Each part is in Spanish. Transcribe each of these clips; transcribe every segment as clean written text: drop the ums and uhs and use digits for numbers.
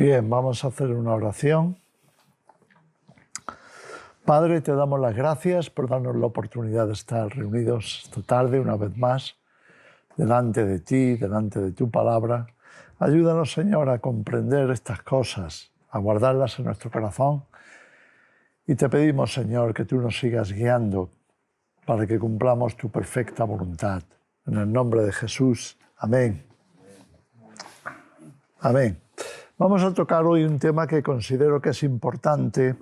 Bien, vamos a hacer una oración. Padre, te damos las gracias por darnos la oportunidad de estar reunidos esta tarde una vez más, delante de ti, delante de tu palabra. Ayúdanos, Señor, a comprender estas cosas, a guardarlas en nuestro corazón. Y te pedimos, Señor, que tú nos sigas guiando para que cumplamos tu perfecta voluntad. En el nombre de Jesús. Amén. Amén. Vamos a tocar hoy un tema que considero que es importante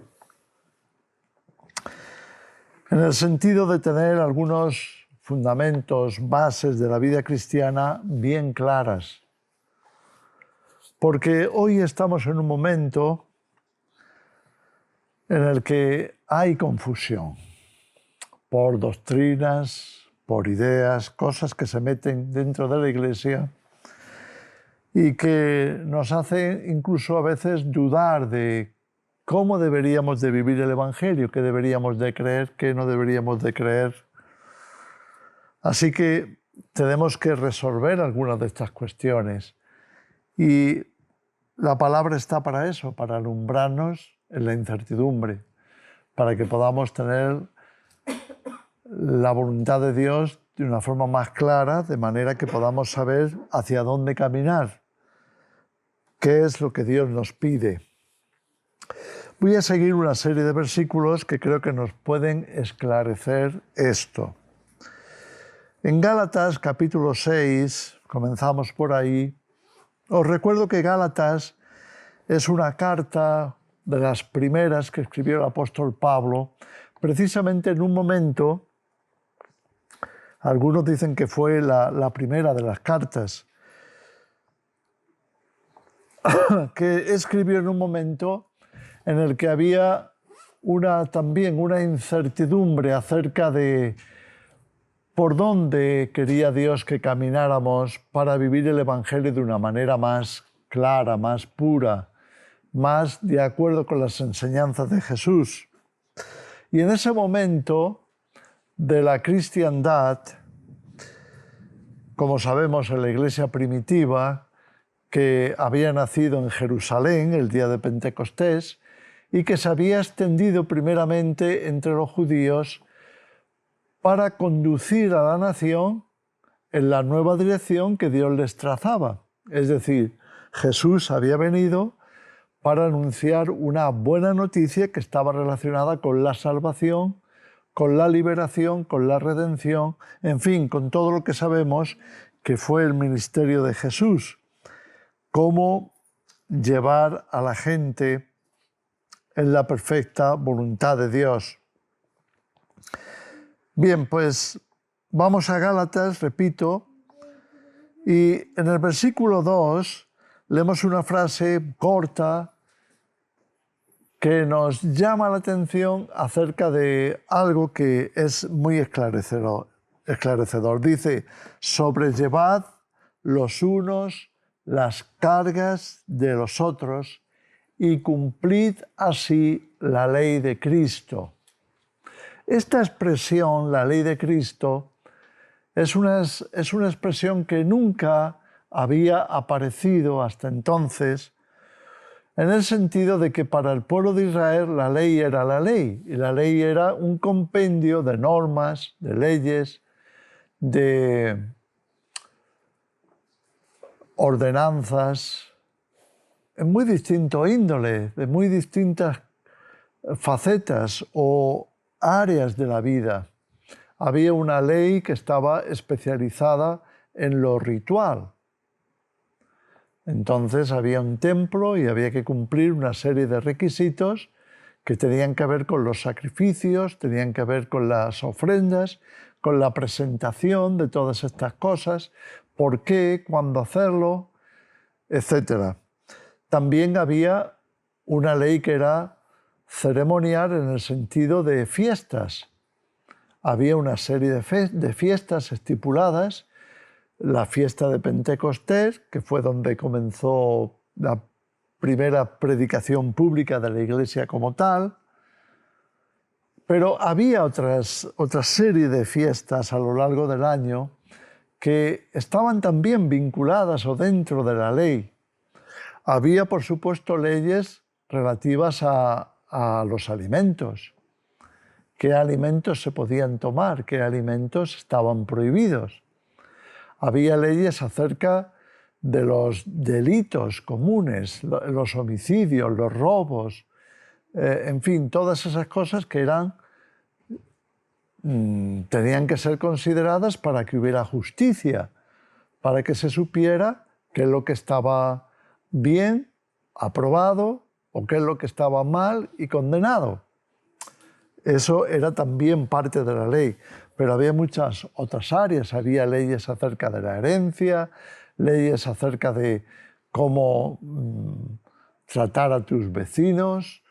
en el sentido de tener algunos fundamentos, bases de la vida cristiana bien claras. Porque hoy estamos en un momento en el que hay confusión por doctrinas, por ideas, cosas que se meten dentro de la Iglesia y que nos hace incluso a veces dudar de cómo deberíamos de vivir el Evangelio, qué deberíamos de creer, qué no deberíamos de creer. Así que tenemos que resolver algunas de estas cuestiones. Y la palabra está para eso, para alumbrarnos en la incertidumbre, para que podamos tener la voluntad de Dios de una forma más clara, de manera que podamos saber hacia dónde caminar, qué es lo que Dios nos pide. Voy a seguir una serie de versículos que creo que nos pueden esclarecer esto. En Gálatas capítulo 6, comenzamos por ahí. Os recuerdo que Gálatas es una carta de las primeras que escribió el apóstol Pablo, precisamente en un momento, algunos dicen que fue la primera de las cartas, que escribió en un momento en el que había también una incertidumbre acerca de por dónde quería Dios que camináramos para vivir el Evangelio de una manera más clara, más pura, más de acuerdo con las enseñanzas de Jesús. Y en ese momento de la cristiandad, como sabemos en la iglesia primitiva, que había nacido en Jerusalén el día de Pentecostés y que se había extendido primeramente entre los judíos para conducir a la nación en la nueva dirección que Dios les trazaba. Es decir, Jesús había venido para anunciar una buena noticia que estaba relacionada con la salvación, con la liberación, con la redención, en fin, con todo lo que sabemos que fue el ministerio de Jesús. Cómo llevar a la gente en la perfecta voluntad de Dios. Bien, pues vamos a Gálatas, repito, y en el versículo 2 leemos una frase corta que nos llama la atención acerca de algo que es muy esclarecedor. Dice, sobrellevad los unos las cargas de los otros y cumplid así la ley de Cristo. Esta expresión, la ley de Cristo, es una expresión que nunca había aparecido hasta entonces, en el sentido de que para el pueblo de Israel la ley era la ley, y la ley era un compendio de normas, de leyes, de ordenanzas, en muy distinto índole, de muy distintas facetas o áreas de la vida. Había una ley que estaba especializada en lo ritual. Entonces había un templo y había que cumplir una serie de requisitos que tenían que ver con los sacrificios, tenían que ver con las ofrendas, con la presentación de todas estas cosas, por qué, cuándo hacerlo, etc. También había una ley que era ceremonial en el sentido de fiestas. Había una serie de fiestas estipuladas, la fiesta de Pentecostés, que fue donde comenzó la primera predicación pública de la Iglesia como tal, pero había otra serie de fiestas a lo largo del año que estaban también vinculadas o dentro de la ley. Había, por supuesto, leyes relativas a los alimentos. ¿Qué alimentos se podían tomar? ¿Qué alimentos estaban prohibidos? Había leyes acerca de los delitos comunes, los homicidios, los robos, en fin, todas esas cosas que tenían que ser consideradas para que hubiera justicia, para que se supiera qué es lo que estaba bien, aprobado, o qué es lo que estaba mal y condenado. Eso era también parte de la ley, pero había muchas otras áreas. Había leyes acerca de la herencia, leyes acerca de cómo tratar a tus vecinos.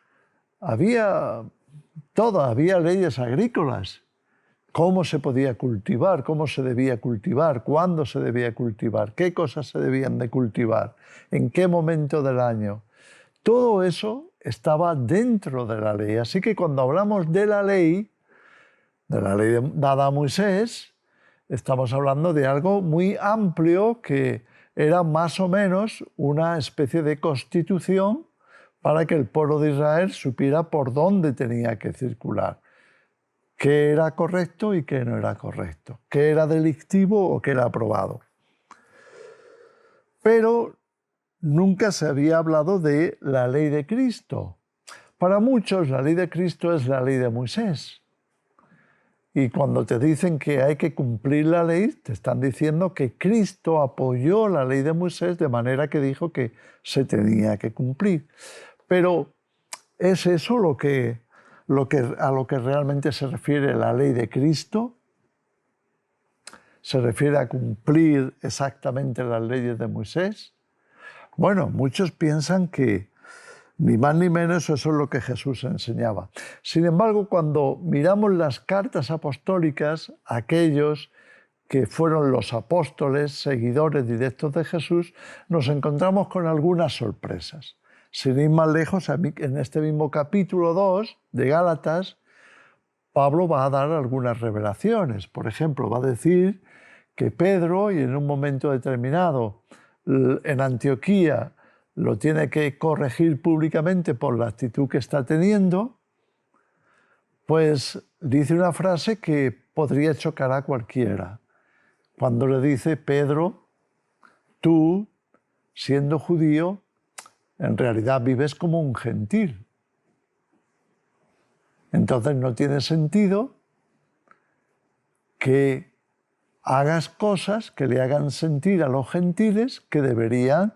Había todo, había leyes agrícolas. Cómo se podía cultivar, cómo se debía cultivar, cuándo se debía cultivar, qué cosas se debían de cultivar, en qué momento del año. Todo eso estaba dentro de la ley. Así que cuando hablamos de la ley dada a Moisés, estamos hablando de algo muy amplio que era más o menos una especie de constitución para que el pueblo de Israel supiera por dónde tenía que circular, qué era correcto y qué no era correcto, qué era delictivo o qué era aprobado. Pero nunca se había hablado de la ley de Cristo. Para muchos la ley de Cristo es la ley de Moisés. Y cuando te dicen que hay que cumplir la ley, te están diciendo que Cristo apoyó la ley de Moisés de manera que dijo que se tenía que cumplir. Pero ¿es eso a lo que realmente se refiere la ley de Cristo? ¿Se refiere a cumplir exactamente las leyes de Moisés? Bueno, muchos piensan que ni más ni menos eso es lo que Jesús enseñaba. Sin embargo, cuando miramos las cartas apostólicas, aquellos que fueron los apóstoles, seguidores directos de Jesús, nos encontramos con algunas sorpresas. Sin ir más lejos, en este mismo capítulo 2 de Gálatas, Pablo va a dar algunas revelaciones. Por ejemplo, va a decir que Pedro, y en un momento determinado en Antioquía, lo tiene que corregir públicamente por la actitud que está teniendo, pues dice una frase que podría chocar a cualquiera. Cuando le dice, Pedro, tú, siendo judío, en realidad vives como un gentil. Entonces no tiene sentido que hagas cosas que le hagan sentir a los gentiles que deberían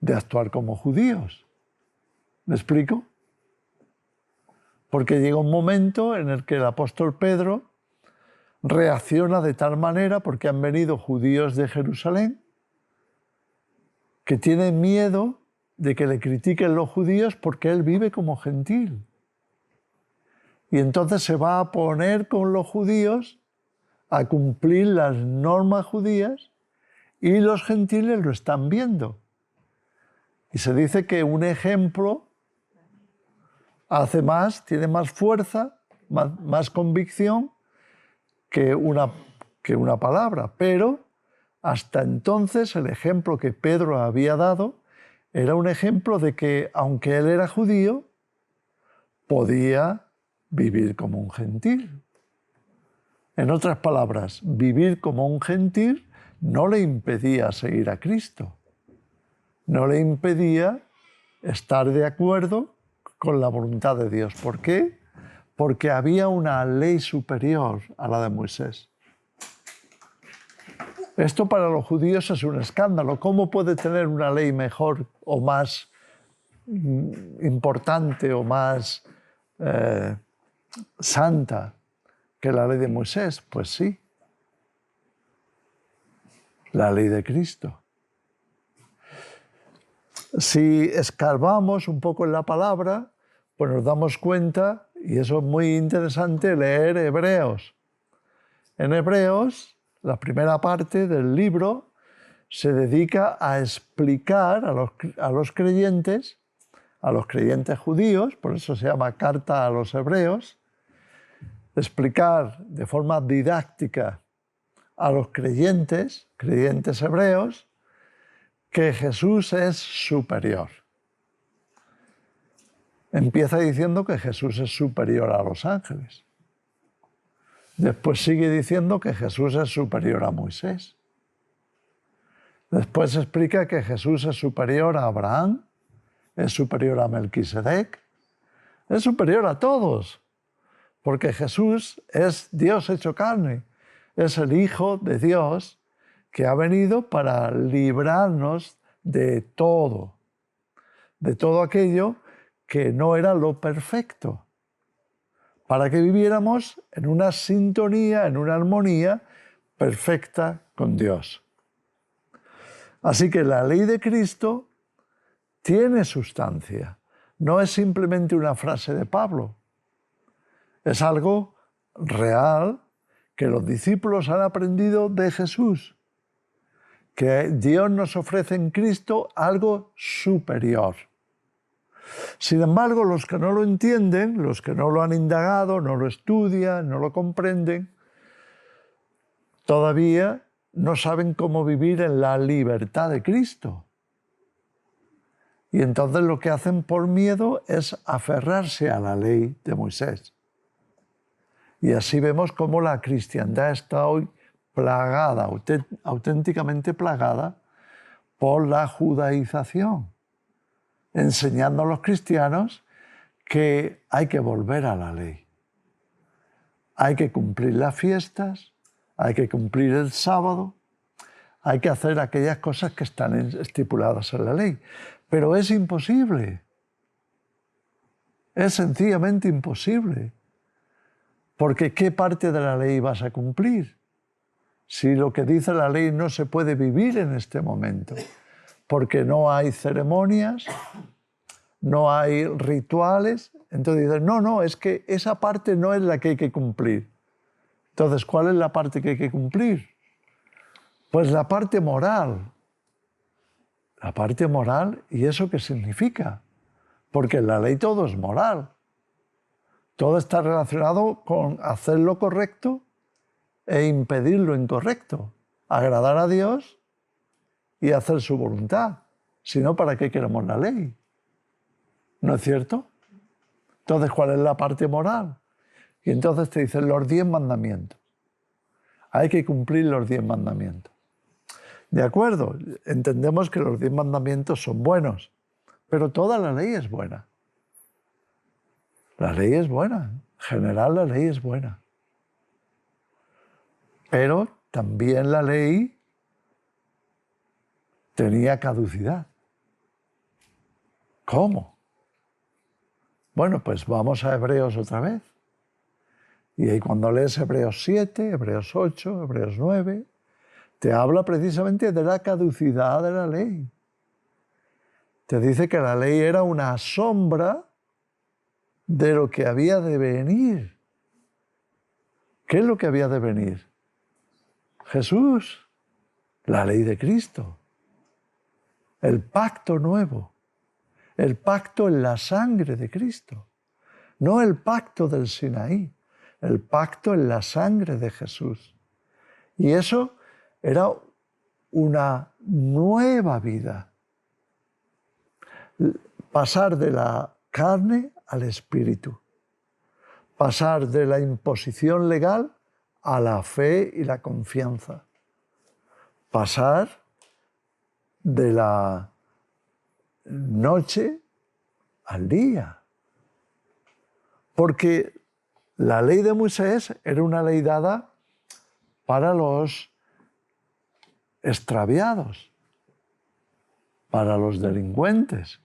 de actuar como judíos. ¿Me explico? Porque llega un momento en el que el apóstol Pedro reacciona de tal manera, porque han venido judíos de Jerusalén, que tienen miedo de que le critiquen los judíos porque él vive como gentil. Y entonces se va a poner con los judíos a cumplir las normas judías y los gentiles lo están viendo. Y se dice que un ejemplo hace más, tiene más fuerza, más convicción que una palabra. Pero hasta entonces el ejemplo que Pedro había dado era un ejemplo de que, aunque él era judío, podía vivir como un gentil. En otras palabras, vivir como un gentil no le impedía seguir a Cristo. No le impedía estar de acuerdo con la voluntad de Dios. ¿Por qué? Porque había una ley superior a la de Moisés. Esto para los judíos es un escándalo. ¿Cómo puede tener una ley mejor o más importante o más santa que la ley de Moisés? Pues sí, la ley de Cristo. Si escarbamos un poco en la palabra, pues nos damos cuenta, y eso es muy interesante, leer Hebreos. En Hebreos, la primera parte del libro se dedica a explicar a los creyentes judíos, por eso se llama Carta a los Hebreos, explicar de forma didáctica a los creyentes hebreos, que Jesús es superior. Empieza diciendo que Jesús es superior a los ángeles. Después sigue diciendo que Jesús es superior a Moisés. Después explica que Jesús es superior a Abraham, es superior a Melquisedec, es superior a todos, porque Jesús es Dios hecho carne, es el Hijo de Dios que ha venido para librarnos de todo aquello que no era lo perfecto, para que viviéramos en una sintonía, en una armonía perfecta con Dios. Así que la ley de Cristo tiene sustancia, no es simplemente una frase de Pablo, es algo real que los discípulos han aprendido de Jesús, que Dios nos ofrece en Cristo algo superior. Sin embargo, los que no lo entienden, los que no lo han indagado, no lo estudian, no lo comprenden, todavía no saben cómo vivir en la libertad de Cristo. Y entonces lo que hacen por miedo es aferrarse a la ley de Moisés. Y así vemos cómo la cristiandad está hoy plagada, auténticamente plagada, por la judaización, enseñando a los cristianos que hay que volver a la ley. Hay que cumplir las fiestas, hay que cumplir el sábado, hay que hacer aquellas cosas que están estipuladas en la ley. Pero es imposible. Es sencillamente imposible. Porque ¿qué parte de la ley vas a cumplir? Si lo que dice la ley no se puede vivir en este momento, porque no hay ceremonias, no hay rituales, entonces dices, no, es que esa parte no es la que hay que cumplir. Entonces, ¿cuál es la parte que hay que cumplir? Pues la parte moral. La parte moral, ¿y eso qué significa? Porque en la ley todo es moral. Todo está relacionado con hacer lo correcto e impedir lo incorrecto, agradar a Dios y hacer su voluntad. Si no, ¿para qué queremos la ley? ¿No es cierto? Entonces, ¿cuál es la parte moral? Y entonces te dicen los 10 mandamientos. Hay que cumplir los 10 mandamientos. De acuerdo, entendemos que los 10 mandamientos son buenos, pero toda la ley es buena. La ley es buena, en general la ley es buena. Pero también la ley tenía caducidad. ¿Cómo? Bueno, pues vamos a Hebreos otra vez. Y ahí cuando lees Hebreos 7, Hebreos 8, Hebreos 9, te habla precisamente de la caducidad de la ley. Te dice que la ley era una sombra de lo que había de venir. ¿Qué es lo que había de venir? Jesús, la ley de Cristo, el pacto nuevo, el pacto en la sangre de Cristo, no el pacto del Sinaí, el pacto en la sangre de Jesús. Y eso era una nueva vida. Pasar de la carne al espíritu. Pasar de la imposición legal a la fe y la confianza. Pasar de la noche al día. Porque la ley de Moisés era una ley dada para los extraviados, para los delincuentes,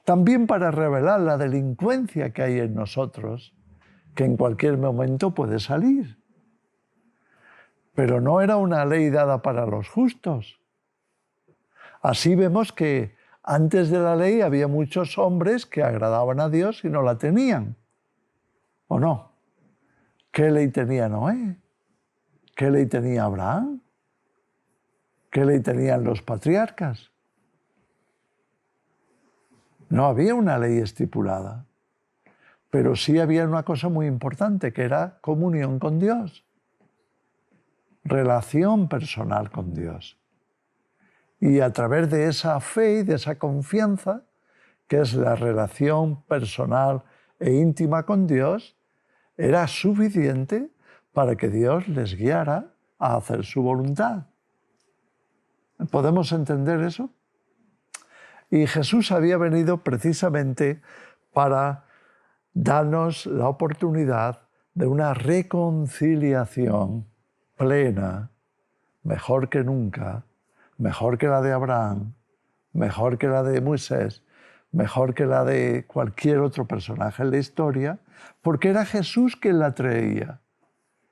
también para revelar la delincuencia que hay en nosotros, que en cualquier momento puede salir. Pero no era una ley dada para los justos. Así vemos que antes de la ley había muchos hombres que agradaban a Dios y no la tenían. ¿O no? ¿Qué ley tenía Noé? ¿Qué ley tenía Abraham? ¿Qué ley tenían los patriarcas? No había una ley estipulada, pero sí había una cosa muy importante, que era comunión con Dios, relación personal con Dios. Y a través de esa fe y de esa confianza, que es la relación personal e íntima con Dios, era suficiente para que Dios les guiara a hacer su voluntad. ¿Podemos entender eso? Y Jesús había venido precisamente para darnos la oportunidad de una reconciliación plena, mejor que nunca, mejor que la de Abraham, mejor que la de Moisés, mejor que la de cualquier otro personaje en la historia, porque era Jesús quien la traía.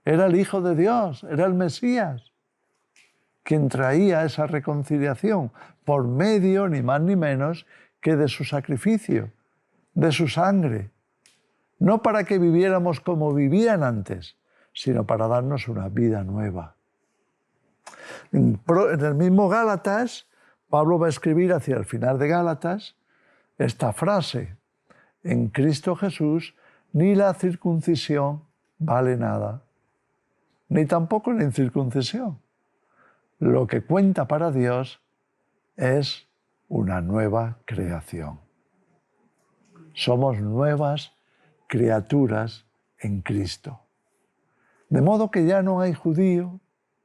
Era el Hijo de Dios, era el Mesías, quien traía esa reconciliación por medio, ni más ni menos, que de su sacrificio, de su sangre. No para que viviéramos como vivían antes, sino para darnos una vida nueva. En el mismo Gálatas, Pablo va a escribir hacia el final de Gálatas esta frase: en Cristo Jesús ni la circuncisión vale nada, ni tampoco la incircuncisión. Lo que cuenta para Dios es una nueva creación. Somos nuevas criaturas en Cristo. De modo que ya no hay judío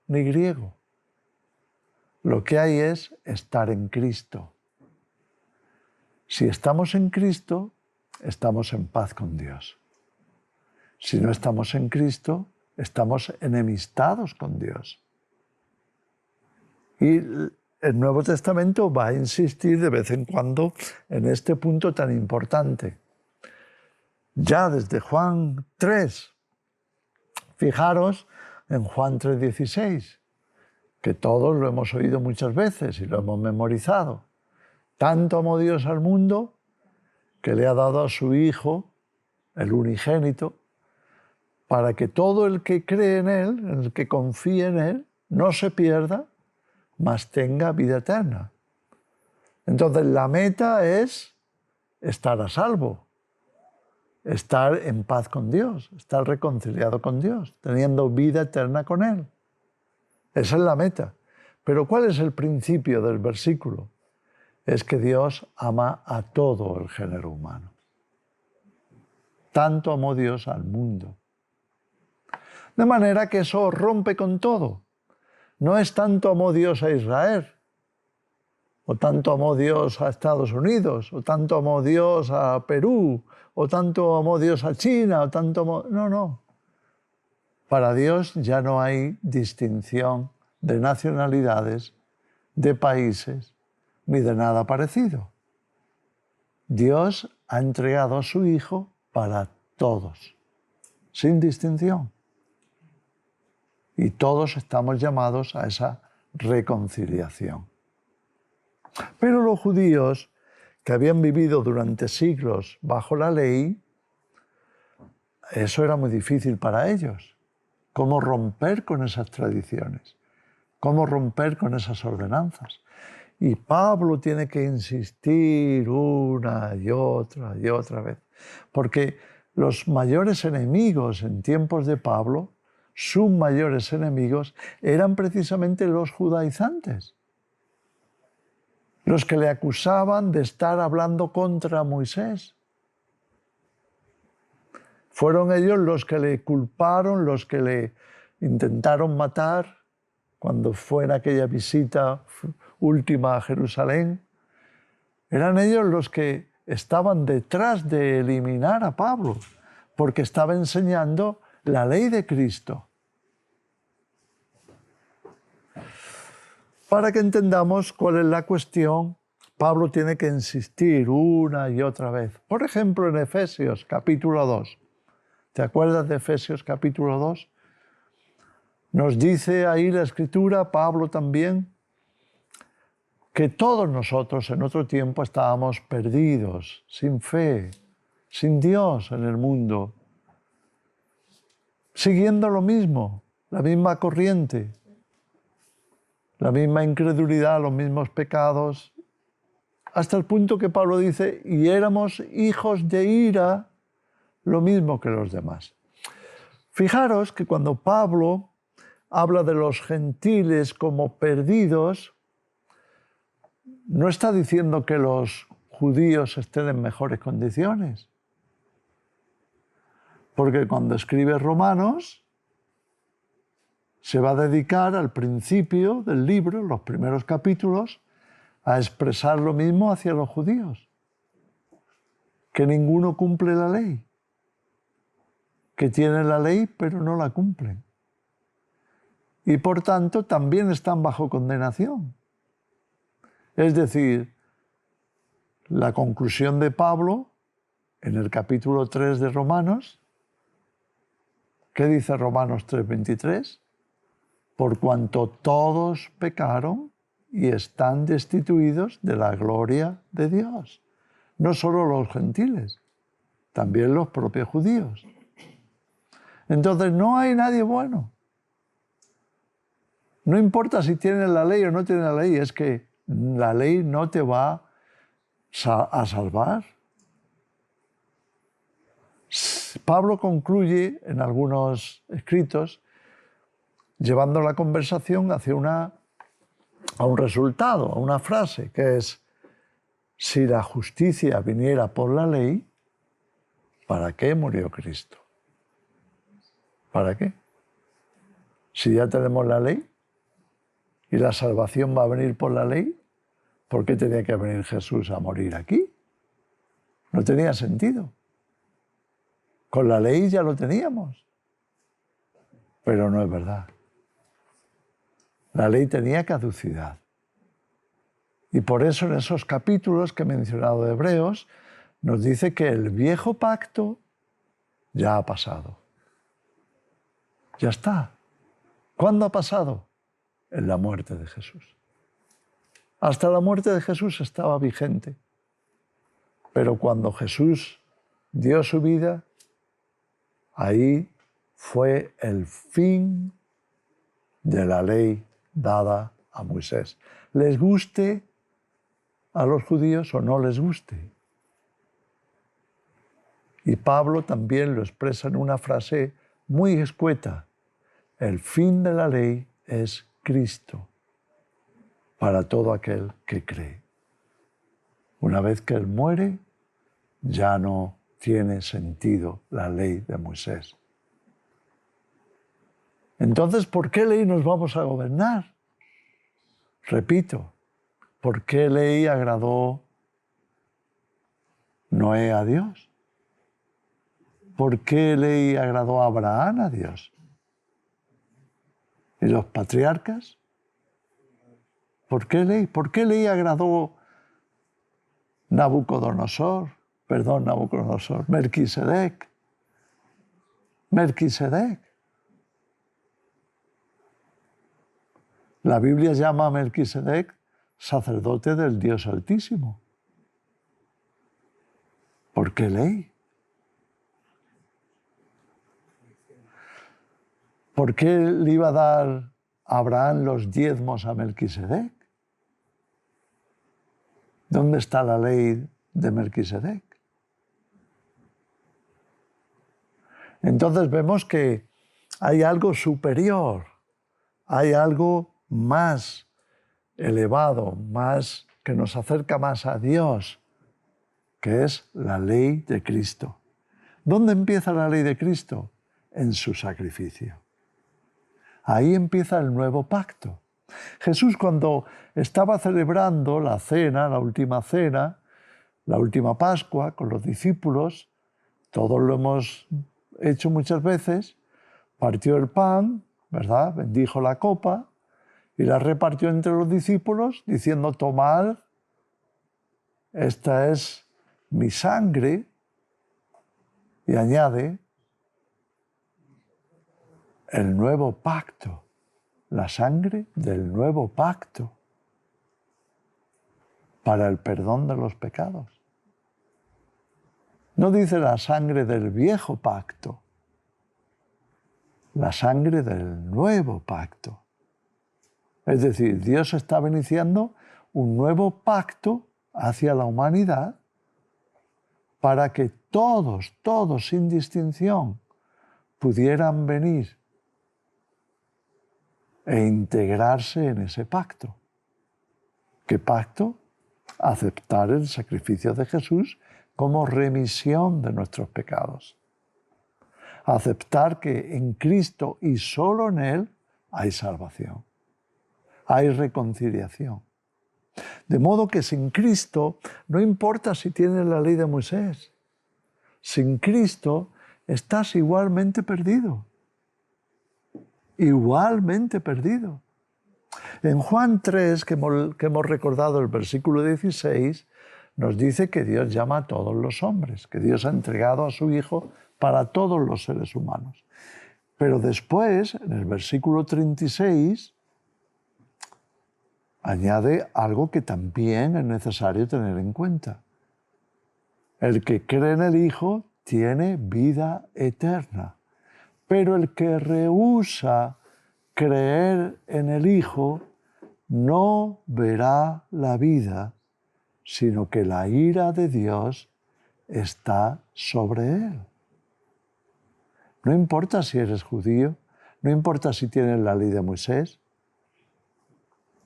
ni griego. Lo que hay es estar en Cristo. Si estamos en Cristo, estamos en paz con Dios. Si no estamos en Cristo, estamos enemistados con Dios. Y el Nuevo Testamento va a insistir de vez en cuando en este punto tan importante. Ya desde Juan 3, fijaros en Juan 3:16, que todos lo hemos oído muchas veces y lo hemos memorizado. Tanto amó Dios al mundo que le ha dado a su Hijo, el unigénito, para que todo el que cree en Él, el que confíe en Él, no se pierda, mas tenga vida eterna. Entonces la meta es estar a salvo, estar en paz con Dios, estar reconciliado con Dios, teniendo vida eterna con Él. Esa es la meta. Pero ¿cuál es el principio del versículo? Es que Dios ama a todo el género humano. Tanto amó Dios al mundo. De manera que eso rompe con todo. No es tanto amó Dios a Israel, o tanto amó Dios a Estados Unidos, o tanto amó Dios a Perú, o tanto amó Dios a China, o tanto amó... No. Para Dios ya no hay distinción de nacionalidades, de países, ni de nada parecido. Dios ha entregado a su Hijo para todos, sin distinción. Y todos estamos llamados a esa reconciliación. Pero los judíos, que habían vivido durante siglos bajo la ley, eso era muy difícil para ellos. ¿Cómo romper con esas tradiciones? ¿Cómo romper con esas ordenanzas? Y Pablo tiene que insistir una y otra vez. Porque los mayores enemigos en tiempos de Pablo, sus mayores enemigos, eran precisamente los judaizantes. Los que le acusaban de estar hablando contra Moisés. Fueron ellos los que le culparon, los que le intentaron matar cuando fue en aquella visita última a Jerusalén. Eran ellos los que estaban detrás de eliminar a Pablo, porque estaba enseñando la ley de Cristo. Para que entendamos cuál es la cuestión, Pablo tiene que insistir una y otra vez. Por ejemplo, en Efesios capítulo 2. ¿Te acuerdas de Efesios capítulo 2? Nos dice ahí la Escritura, Pablo también, que todos nosotros en otro tiempo estábamos perdidos, sin fe, sin Dios en el mundo, siguiendo lo mismo, la misma corriente, la misma incredulidad, los mismos pecados, hasta el punto que Pablo dice, y éramos hijos de ira, lo mismo que los demás. Fijaros que cuando Pablo habla de los gentiles como perdidos, no está diciendo que los judíos estén en mejores condiciones. Porque cuando escribe Romanos, se va a dedicar al principio del libro, los primeros capítulos, a expresar lo mismo hacia los judíos. Que ninguno cumple la ley. Que tienen la ley pero no la cumplen. Y por tanto también están bajo condenación. Es decir, la conclusión de Pablo en el capítulo 3 de Romanos, ¿qué dice Romanos 3:23? Por cuanto todos pecaron y están destituidos de la gloria de Dios. No solo los gentiles, también los propios judíos. Entonces no hay nadie bueno. No importa si tienes la ley o no tienes la ley, es que la ley no te va a salvar. Pablo concluye en algunos escritos llevando la conversación hacia a un resultado, a una frase, que es: si la justicia viniera por la ley, ¿para qué murió Cristo? ¿Para qué? Si ya tenemos la ley y la salvación va a venir por la ley, ¿por qué tenía que venir Jesús a morir aquí? No tenía sentido. Con la ley ya lo teníamos. Pero no es verdad. La ley tenía caducidad. Y por eso en esos capítulos que he mencionado de Hebreos, nos dice que el viejo pacto ya ha pasado. Ya está. ¿Cuándo ha pasado? En la muerte de Jesús. Hasta la muerte de Jesús estaba vigente. Pero cuando Jesús dio su vida, ahí fue el fin de la ley dada a Moisés. Les guste a los judíos o no les guste. Y Pablo también lo expresa en una frase muy escueta. El fin de la ley es Cristo para todo aquel que cree. Una vez que Él muere, ya no tiene sentido la ley de Moisés. Entonces, ¿por qué ley nos vamos a gobernar? Repito, ¿por qué ley agradó Noé a Dios? ¿Por qué ley agradó a Abraham a Dios? ¿Y los patriarcas? ¿Por qué ley? ¿Por qué ley agradó Melquisedec? La Biblia llama a Melquisedec sacerdote del Dios Altísimo. ¿Por qué ley? ¿Por qué le iba a dar a Abraham los diezmos a Melquisedec? ¿Dónde está la ley de Melquisedec? Entonces vemos que hay algo superior, hay algo más elevado, más que nos acerca más a Dios, que es la ley de Cristo. ¿Dónde empieza la ley de Cristo? En su sacrificio. Ahí empieza el nuevo pacto. Jesús, cuando estaba celebrando la cena, la última Pascua con los discípulos, todos lo hemos hecho muchas veces, partió el pan, ¿verdad? Bendijo la copa y la repartió entre los discípulos diciendo: tomad, esta es mi sangre, y añade el nuevo pacto, la sangre del nuevo pacto para el perdón de los pecados. No dice la sangre del viejo pacto, la sangre del nuevo pacto. Es decir, Dios estaba iniciando un nuevo pacto hacia la humanidad para que todos sin distinción pudieran venir e integrarse en ese pacto. ¿Qué pacto? aceptar el sacrificio de Jesús como remisión de nuestros pecados. Aceptar que en Cristo y solo en Él hay salvación, hay reconciliación. De modo que sin Cristo no importa si tienes la ley de Moisés. Sin Cristo estás igualmente perdido. Igualmente perdido. En Juan 3, que hemos recordado el versículo 16, nos dice que Dios llama a todos los hombres, que Dios ha entregado a su Hijo para todos los seres humanos. Pero después, en el versículo 36, añade algo que también es necesario tener en cuenta. El que cree en el Hijo tiene vida eterna, pero el que rehúsa creer en el Hijo no verá la vida, sino que la ira de Dios está sobre él. No importa si eres judío, no importa si tienes la ley de Moisés,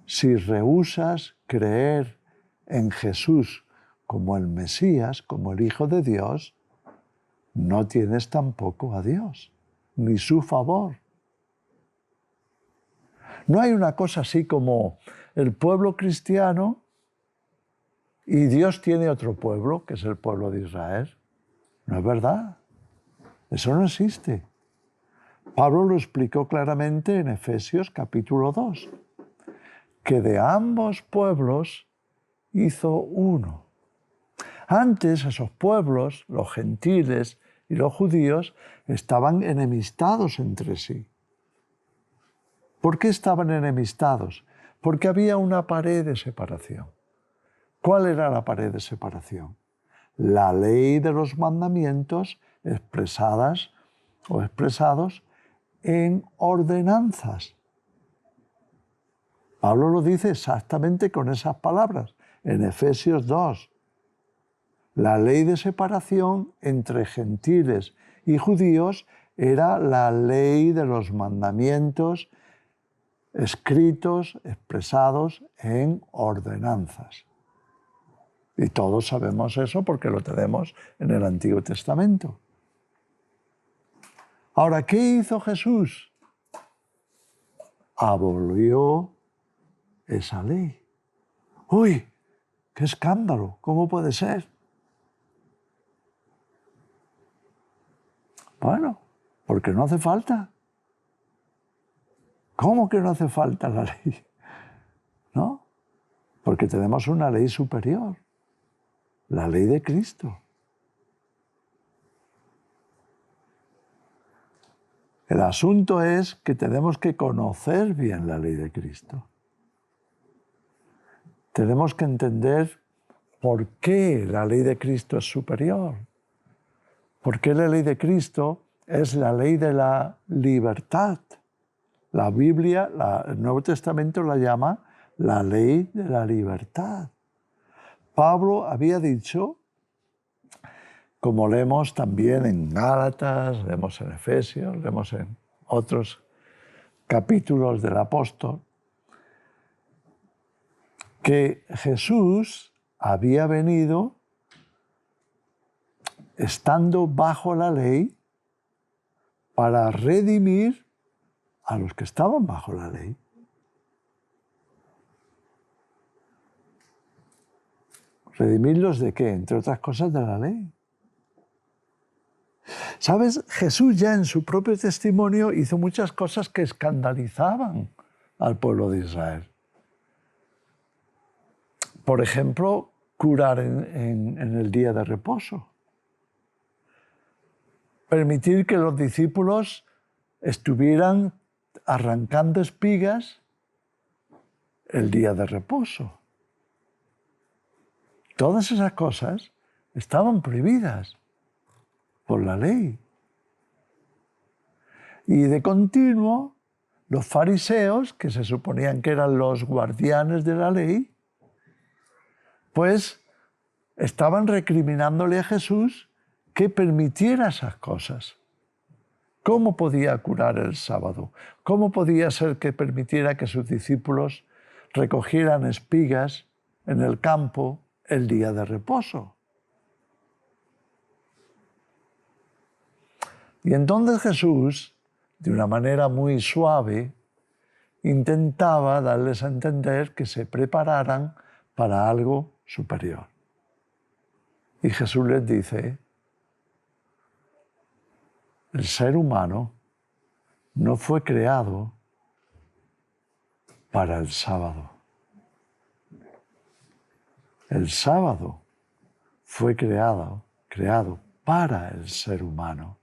si rehúsas creer en Jesús como el Mesías, como el Hijo de Dios, no tienes tampoco a Dios, ni su favor. No hay una cosa así como el pueblo cristiano y Dios tiene otro pueblo, que es el pueblo de Israel. No es verdad. Eso no existe. Pablo lo explicó claramente en Efesios capítulo 2, que de ambos pueblos hizo uno. Antes esos pueblos, los gentiles y los judíos, estaban enemistados entre sí. ¿Por qué estaban enemistados? Porque había una pared de separación. ¿Cuál era la pared de separación? La ley de los mandamientos expresadas o expresados en ordenanzas. Pablo lo dice exactamente con esas palabras en Efesios 2. La ley de separación entre gentiles y judíos era la ley de los mandamientos escritos, expresados en ordenanzas. Y todos sabemos eso porque lo tenemos en el Antiguo Testamento. Ahora, ¿qué hizo Jesús? Abolió esa ley. ¡Uy! ¡Qué escándalo! ¿Cómo puede ser? Bueno, porque no hace falta. ¿Cómo que no hace falta la ley? ¿No? Porque tenemos una ley superior, la ley de Cristo. El asunto es que tenemos que conocer bien la ley de Cristo. Tenemos que entender por qué la ley de Cristo es superior. ¿Por qué la ley de Cristo es la ley de la libertad? La Biblia, el Nuevo Testamento la llama la ley de la libertad. Pablo había dicho, como leemos también en Gálatas, leemos en Efesios, leemos en otros capítulos del apóstol, que Jesús había venido estando bajo la ley para redimir a los que estaban bajo la ley. ¿Redimirlos de qué? Entre otras cosas, de la ley. ¿Sabes? Jesús ya en su propio testimonio hizo muchas cosas que escandalizaban al pueblo de Israel. Por ejemplo, curar en el día de reposo. Permitir que los discípulos estuvieran arrancando espigas el día de reposo. Todas esas cosas estaban prohibidas por la ley. Y de continuo, los fariseos, que se suponían que eran los guardianes de la ley, pues estaban recriminándole a Jesús que permitiera esas cosas. ¿Cómo podía curar el sábado? ¿Cómo podía ser que permitiera que sus discípulos recogieran espigas en el campo el día de reposo. Y entonces Jesús, de una manera muy suave, intentaba darles a entender que se prepararan para algo superior. Y Jesús les dice, el ser humano no fue creado para el sábado. El sábado fue creado para el ser humano.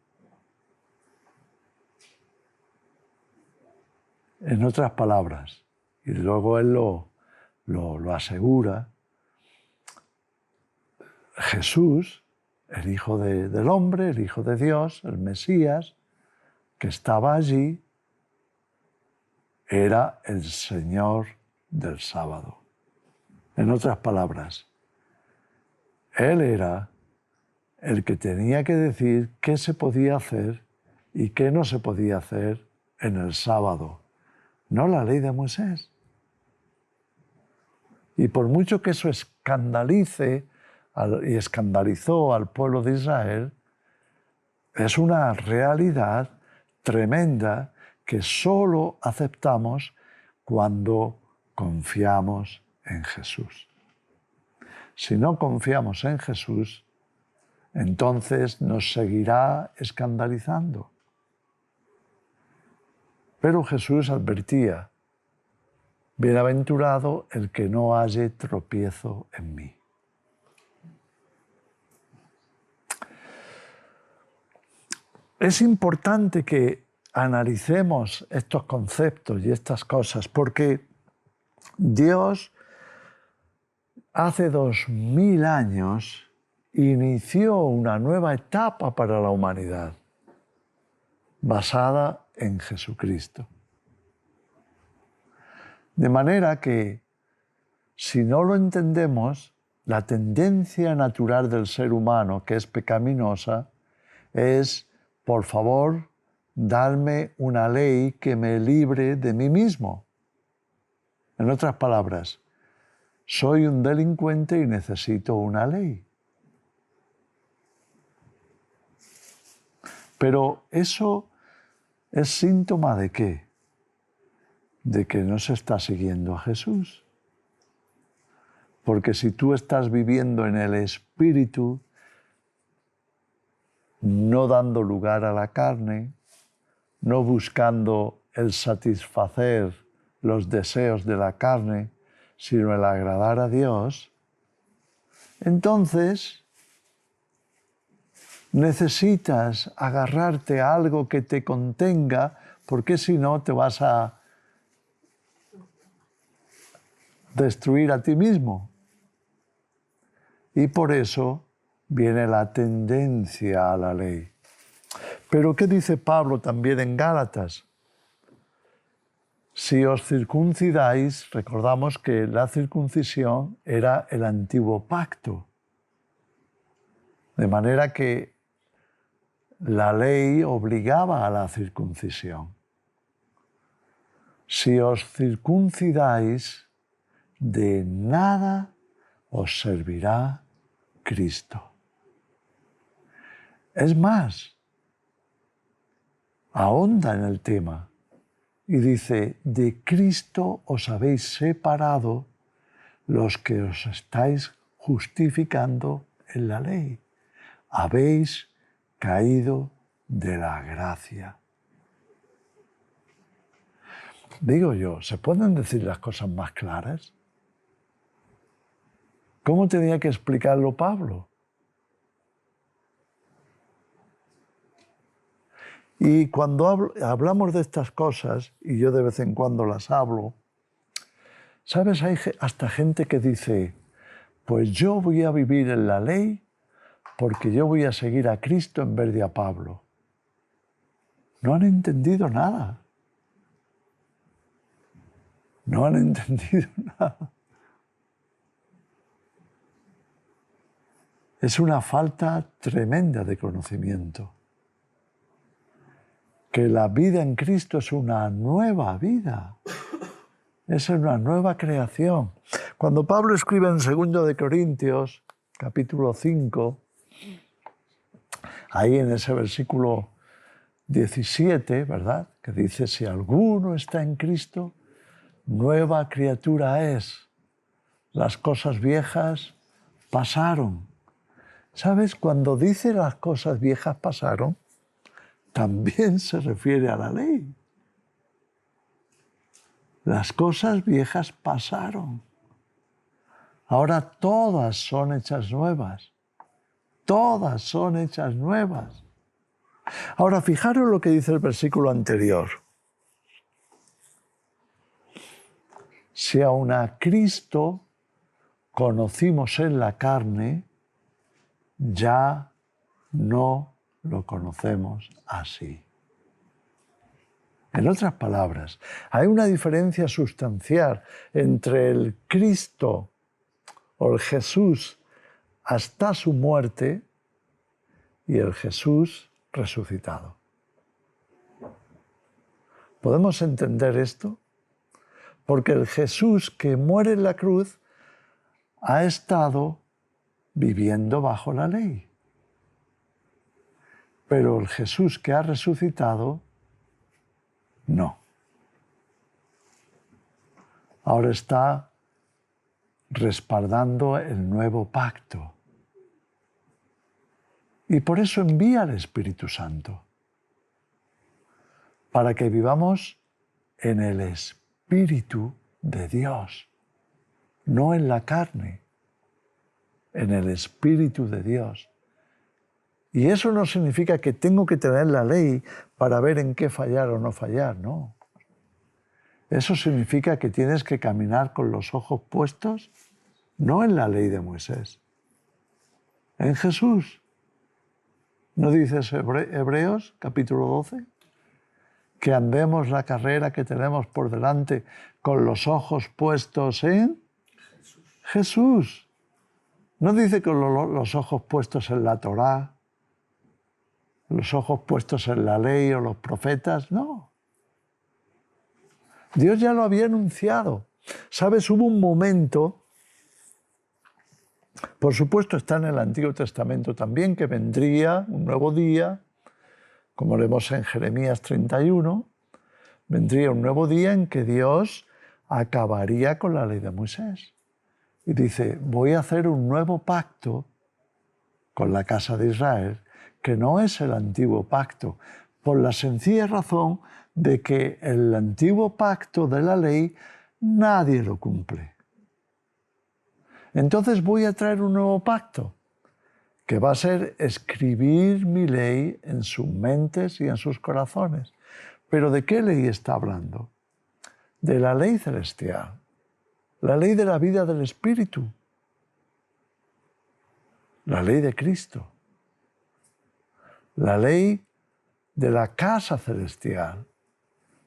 En otras palabras, y luego él lo asegura, Jesús, el Hijo del Hombre, el Hijo de Dios, el Mesías, que estaba allí, era el Señor del sábado. En otras palabras, Él era el que tenía que decir qué se podía hacer y qué no se podía hacer en el sábado, no la ley de Moisés. Y por mucho que eso escandalice y escandalizó al pueblo de Israel, es una realidad tremenda que solo aceptamos cuando confiamos en Jesús. Si no confiamos en Jesús, entonces nos seguirá escandalizando. Pero Jesús advertía, bienaventurado el que no halle tropiezo en mí. Es importante que analicemos estos conceptos y estas cosas porque Dios hace 2000 años inició una nueva etapa para la humanidad basada en Jesucristo. De manera que, si no lo entendemos, la tendencia natural del ser humano, que es pecaminosa, es, por favor, darme una ley que me libre de mí mismo. En otras palabras, soy un delincuente y necesito una ley. Pero eso es síntoma ¿de qué? De que no se está siguiendo a Jesús. Porque si tú estás viviendo en el Espíritu, no dando lugar a la carne, no buscando el satisfacer los deseos de la carne, sino el agradar a Dios, entonces necesitas agarrarte a algo que te contenga, porque si no te vas a destruir a ti mismo. Y por eso viene la tendencia a la ley. Pero ¿qué dice Pablo también en Gálatas? Si os circuncidáis, recordamos que la circuncisión era el antiguo pacto. De manera que la ley obligaba a la circuncisión. Si os circuncidáis, de nada os servirá Cristo. Es más, ahonda en el tema y dice, de Cristo os habéis separado los que os estáis justificando en la ley. Habéis caído de la gracia. Digo yo, ¿se pueden decir las cosas más claras? ¿Cómo tenía que explicarlo Pablo? Y cuando hablamos de estas cosas, y yo de vez en cuando las hablo, ¿sabes? Hay hasta gente que dice, pues yo voy a vivir en la ley porque yo voy a seguir a Cristo en vez de a Pablo. No han entendido nada. No han entendido nada. Es una falta tremenda de conocimiento. Que la vida en Cristo es una nueva vida. es una nueva creación. Cuando Pablo escribe en 2 de Corintios, capítulo 5, ahí en ese versículo 17, ¿verdad? Que dice, si alguno está en Cristo, nueva criatura es. Las cosas viejas pasaron. ¿Sabes? Cuando dice las cosas viejas pasaron, también se refiere a la ley. Las cosas viejas pasaron. Ahora todas son hechas nuevas. Todas son hechas nuevas. Ahora, fijaros lo que dice el versículo anterior. Si aun a Cristo conocimos en la carne, ya no lo conocemos así. En otras palabras, hay una diferencia sustancial entre el Cristo o el Jesús hasta su muerte y el Jesús resucitado. ¿Podemos entender esto? Porque el Jesús que muere en la cruz ha estado viviendo bajo la ley. Pero el Jesús que ha resucitado, no. Ahora está respaldando el nuevo pacto. Y por eso envía al Espíritu Santo, para que vivamos en el Espíritu de Dios, no en la carne, en el Espíritu de Dios. Y eso no significa que tengo que tener la ley para ver en qué fallar o no fallar, no. Eso significa que tienes que caminar con los ojos puestos, no en la ley de Moisés, en Jesús. ¿No dices Hebreos, capítulo 12? Que andemos la carrera que tenemos por delante con los ojos puestos en Jesús. No dice con los ojos puestos en la Torá, los ojos puestos en la ley o los profetas, no. Dios ya lo había anunciado. ¿Sabes? Hubo un momento, por supuesto está en el Antiguo Testamento también, que vendría un nuevo día, como leemos en Jeremías 31, vendría un nuevo día en que Dios acabaría con la ley de Moisés. Y dice, voy a hacer un nuevo pacto con la casa de Israel, que no es el antiguo pacto, por la sencilla razón de que el antiguo pacto de la ley nadie lo cumple. Entonces voy a traer un nuevo pacto, que va a ser escribir mi ley en sus mentes y en sus corazones. ¿Pero de qué ley está hablando? De la ley celestial, la ley de la vida del Espíritu, la ley de Cristo, la ley de la casa celestial,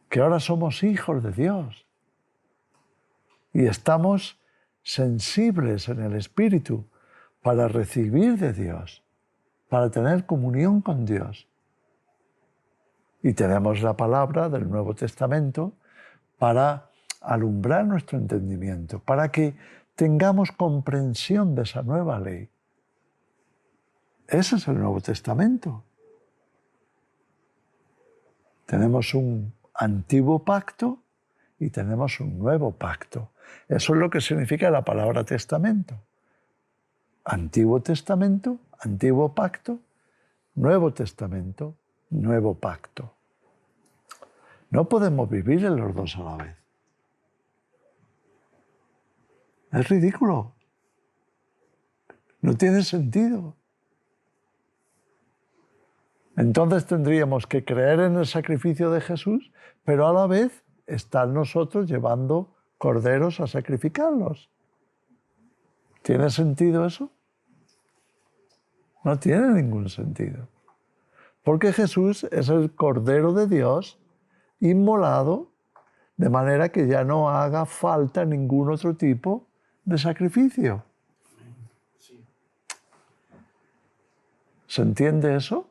que ahora somos hijos de Dios y estamos sensibles en el Espíritu para recibir de Dios, para tener comunión con Dios. Y tenemos la palabra del Nuevo Testamento para alumbrar nuestro entendimiento, para que tengamos comprensión de esa nueva ley. Ese es el Nuevo Testamento. Tenemos un antiguo pacto y tenemos un nuevo pacto. Eso es lo que significa la palabra testamento. Antiguo Testamento, antiguo pacto, Nuevo Testamento, nuevo pacto. No podemos vivir en los dos a la vez. Es ridículo. No tiene sentido. Entonces tendríamos que creer en el sacrificio de Jesús, pero a la vez estar nosotros llevando corderos a sacrificarlos. ¿Tiene sentido eso? No tiene ningún sentido. Porque Jesús es el Cordero de Dios inmolado, de manera que ya no haga falta ningún otro tipo de sacrificio. ¿Se entiende eso?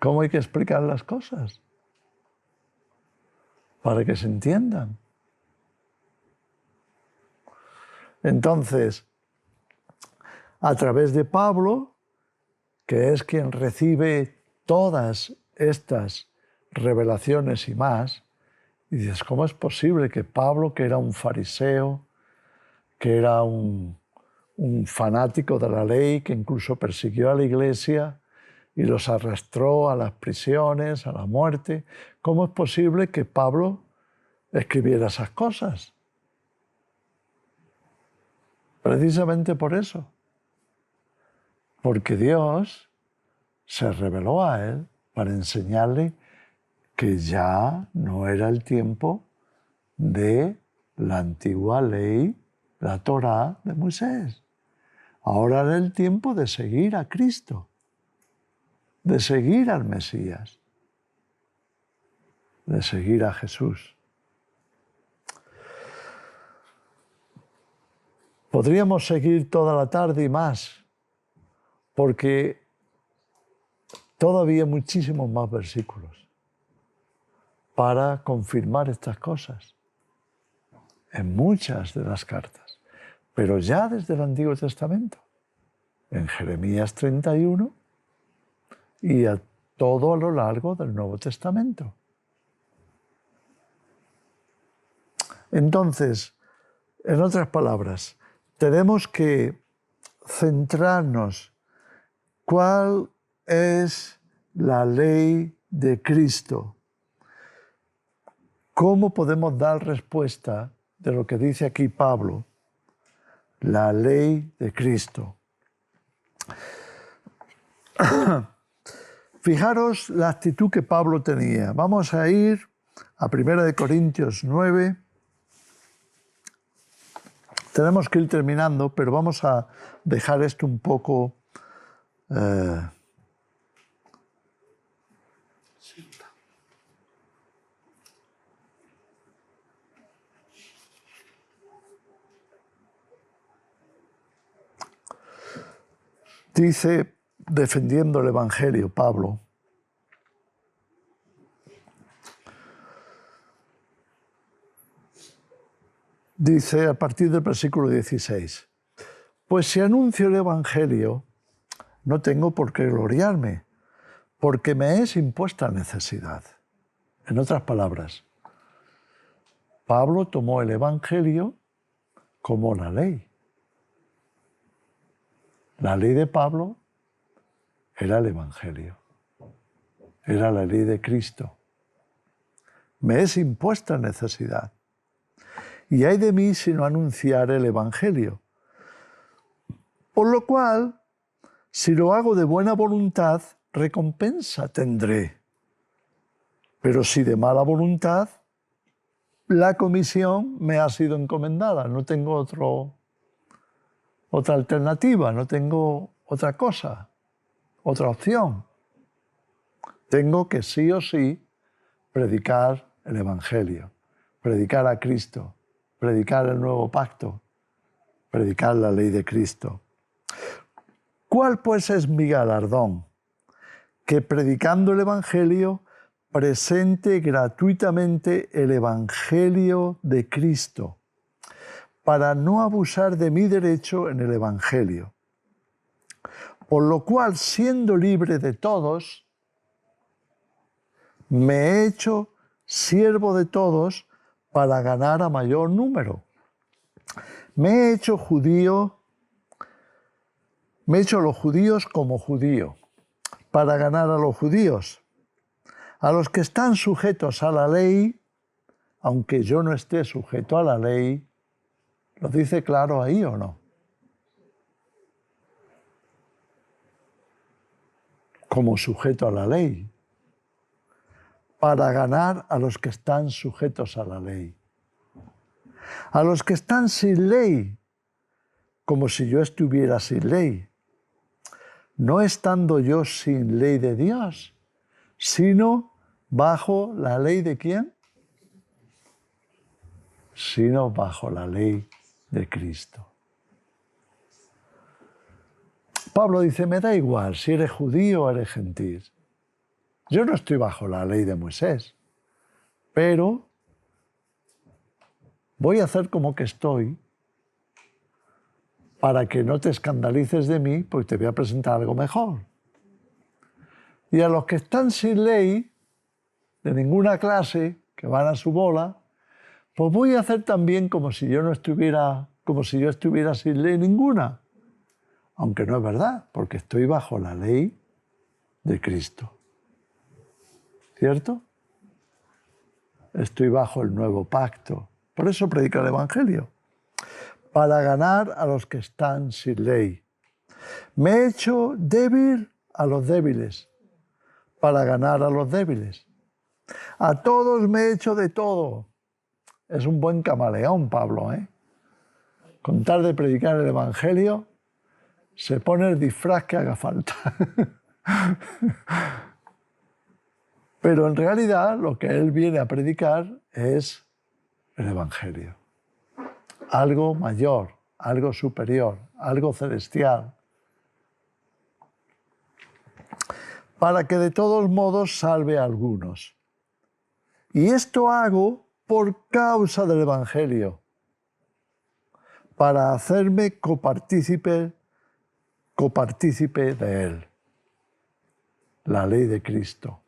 cómo hay que explicar las cosas para que se entiendan. Entonces, a través de Pablo, que es quien recibe todas estas revelaciones y más, y dices, ¿cómo es posible que Pablo, que era un fariseo, que era un fanático de la ley, que incluso persiguió a la iglesia y los arrastró a las prisiones, a la muerte, cómo es posible que Pablo escribiera esas cosas? Precisamente por eso. Porque Dios se reveló a él para enseñarle que ya no era el tiempo de la antigua ley, la Torá de Moisés. Ahora era el tiempo de seguir a Cristo, de seguir al Mesías, de seguir a Jesús. Podríamos seguir toda la tarde y más, porque todavía hay muchísimos más versículos para confirmar estas cosas en muchas de las cartas, pero ya desde el Antiguo Testamento, en Jeremías 31 y todo a lo largo del Nuevo Testamento. Entonces, en otras palabras, tenemos que centrarnos cuál es la ley de Cristo. ¿Cómo podemos dar respuesta de lo que dice aquí Pablo? La ley de Cristo. Fijaros la actitud que Pablo tenía. Vamos a ir a 1 Corintios 9. Tenemos que ir terminando, pero vamos a dejar esto un poco... Dice, defendiendo el Evangelio, Pablo, dice a partir del versículo 16, pues si anuncio el Evangelio, no tengo por qué gloriarme, porque me es impuesta necesidad. En otras palabras, Pablo tomó el Evangelio como la ley. La ley de Pablo era el Evangelio, era la ley de Cristo. Me es impuesta necesidad. Y ay de mí si no anunciar el Evangelio. Por lo cual, si lo hago de buena voluntad, recompensa tendré. Pero si de mala voluntad, la comisión me ha sido encomendada. No tengo otra alternativa, no tengo otra cosa, otra opción. Tengo que sí o sí predicar el Evangelio, predicar a Cristo, predicar el nuevo pacto, predicar la ley de Cristo. ¿Cuál pues es mi galardón? Que predicando el Evangelio presente gratuitamente el Evangelio de Cristo, para no abusar de mi derecho en el Evangelio. Por lo cual, siendo libre de todos, me he hecho siervo de todos para ganar a mayor número. Me he hecho judío, me he hecho a los judíos como judío, para ganar a los judíos. A los que están sujetos a la ley, aunque yo no esté sujeto a la ley, ¿lo dice claro ahí o no? Como sujeto a la ley, para ganar a los que están sujetos a la ley. A los que están sin ley, como si yo estuviera sin ley, no estando yo sin ley de Dios, sino bajo la ley de ¿quién? Sino bajo la ley de Cristo. Pablo dice, me da igual si eres judío o eres gentil. Yo no estoy bajo la ley de Moisés, pero voy a hacer como que estoy para que no te escandalices de mí, porque te voy a presentar algo mejor. Y a los que están sin ley, de ninguna clase, que van a su bola, pues voy a hacer también como si yo estuviera sin ley ninguna. Aunque no es verdad, porque estoy bajo la ley de Cristo. ¿Cierto? Estoy bajo el nuevo pacto. Por eso predica el Evangelio. Para ganar a los que están sin ley. Me he hecho débil a los débiles, para ganar a los débiles. A todos me he hecho de todo. Es un buen camaleón, Pablo, ¿eh? Con tal de predicar el Evangelio, se pone el disfraz que haga falta. Pero en realidad lo que él viene a predicar es el Evangelio. Algo mayor, algo superior, algo celestial. Para que de todos modos salve a algunos. Y esto hago por causa del Evangelio, para hacerme copartícipe de él. La ley de Cristo,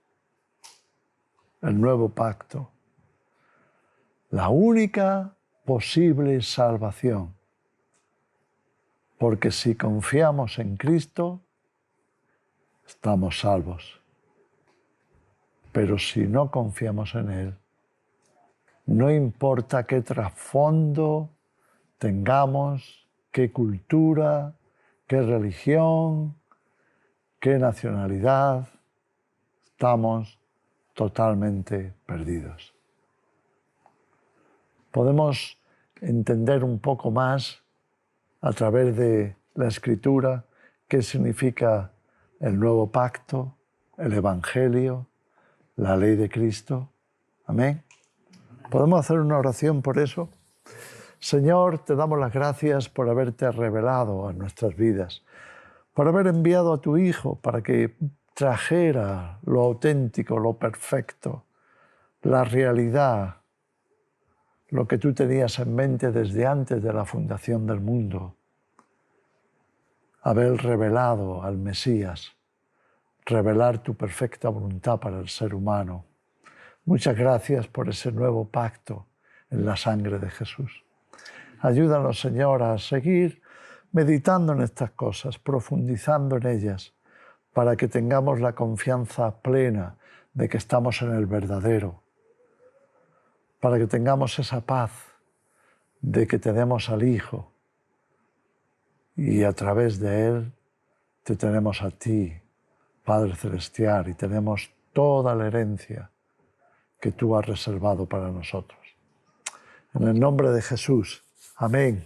el nuevo pacto, la única posible salvación. Porque si confiamos en Cristo, estamos salvos. Pero si no confiamos en Él, no importa qué trasfondo tengamos, qué cultura, qué religión, qué nacionalidad, estamos totalmente perdidos. Podemos entender un poco más a través de la Escritura qué significa el nuevo pacto, el Evangelio, la ley de Cristo. Amén. ¿Podemos hacer una oración por eso? Señor, te damos las gracias por haberte revelado a nuestras vidas, por haber enviado a tu Hijo para que trajera lo auténtico, lo perfecto, la realidad, lo que tú tenías en mente desde antes de la fundación del mundo. Haber revelado al Mesías, revelar tu perfecta voluntad para el ser humano. Muchas gracias por ese nuevo pacto en la sangre de Jesús. Ayúdanos, Señor, a seguir meditando en estas cosas, profundizando en ellas, para que tengamos la confianza plena de que estamos en el verdadero, para que tengamos esa paz de que tenemos al Hijo y a través de Él te tenemos a ti, Padre Celestial, y tenemos toda la herencia que tú has reservado para nosotros. En el nombre de Jesús. Amén.